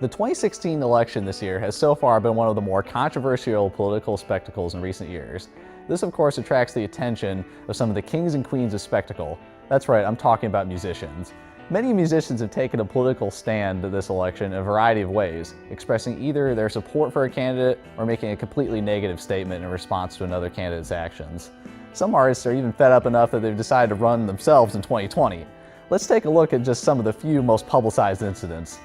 The 2016 election this year has so far been one of the more controversial political spectacles in recent years. This, of course, attracts the attention of some of the kings and queens of spectacle. That's right, I'm talking about musicians. Many musicians have taken a political stand to this election in a variety of ways, expressing either their support for a candidate or making a completely negative statement in response to another candidate's actions. Some artists are even fed up enough that they've decided to run themselves in 2020. Let's take a look at just some of the few most publicized incidents.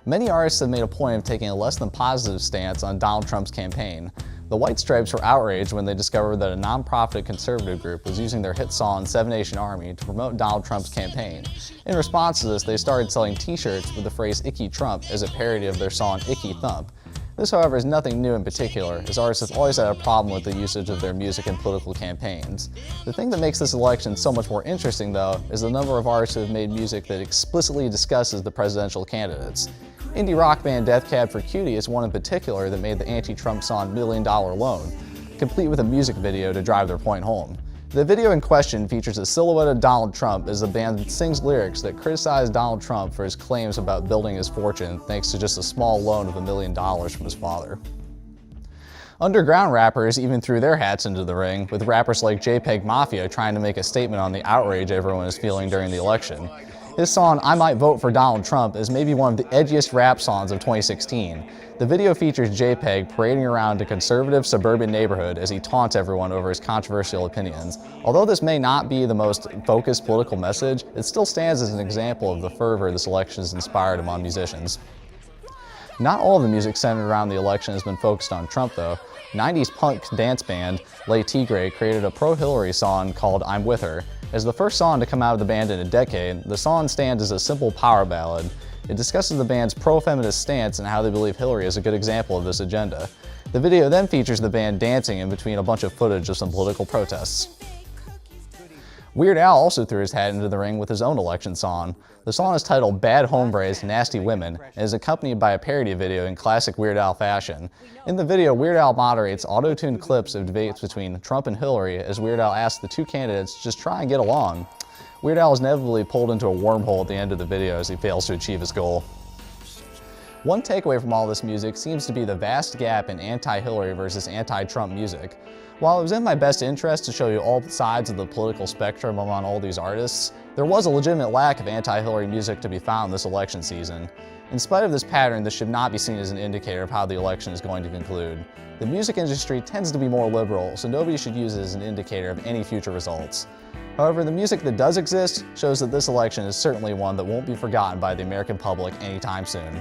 Many artists have made a point of taking a less than positive stance on Donald Trump's campaign. The White Stripes were outraged when they discovered that a non-profit conservative group was using their hit song Seven Nation Army to promote Donald Trump's campaign. In response to this, they started selling t-shirts with the phrase "Icky Trump" as a parody of their song Icky Thump. This, however, is nothing new in particular, as artists have always had a problem with the usage of their music in political campaigns. The thing that makes this election so much more interesting, though, is the number of artists who have made music that explicitly discusses the presidential candidates. Indie rock band Death Cab for Cutie is one in particular that made the anti-Trump song $1 Million Loan, complete with a music video to drive their point home. The video in question features a silhouette of Donald Trump as the band sings lyrics that criticize Donald Trump for his claims about building his fortune thanks to just a small loan of $1 million from his father. Underground rappers even threw their hats into the ring, with rappers like JPEG Mafia trying to make a statement on the outrage everyone is feeling during the election. His song, "I Might Vote for Donald Trump," is maybe one of the edgiest rap songs of 2016. The video features JPEG parading around a conservative suburban neighborhood as he taunts everyone over his controversial opinions. Although this may not be the most focused political message, it still stands as an example of the fervor this election has inspired among musicians. Not all of the music centered around the election has been focused on Trump, though. 90s punk dance band Le Tigre created a pro-Hillary song called "I'm With Her." As the first song to come out of the band in a decade, the song stands as a simple power ballad. It discusses the band's pro-feminist stance and how they believe Hillary is a good example of this agenda. The video then features the band dancing in between a bunch of footage of some political protests. Weird Al also threw his hat into the ring with his own election song. The song is titled "Bad Hombres, Nasty Women" and is accompanied by a parody video in classic Weird Al fashion. In the video, Weird Al moderates auto-tuned clips of debates between Trump and Hillary as Weird Al asks the two candidates to just try and get along. Weird Al is inevitably pulled into a wormhole at the end of the video as he fails to achieve his goal. One takeaway from all this music seems to be the vast gap in anti-Hillary versus anti-Trump music. While it was in my best interest to show you all sides of the political spectrum among all these artists, there was a legitimate lack of anti-Hillary music to be found this election season. In spite of this pattern, this should not be seen as an indicator of how the election is going to conclude. The music industry tends to be more liberal, so nobody should use it as an indicator of any future results. However, the music that does exist shows that this election is certainly one that won't be forgotten by the American public anytime soon.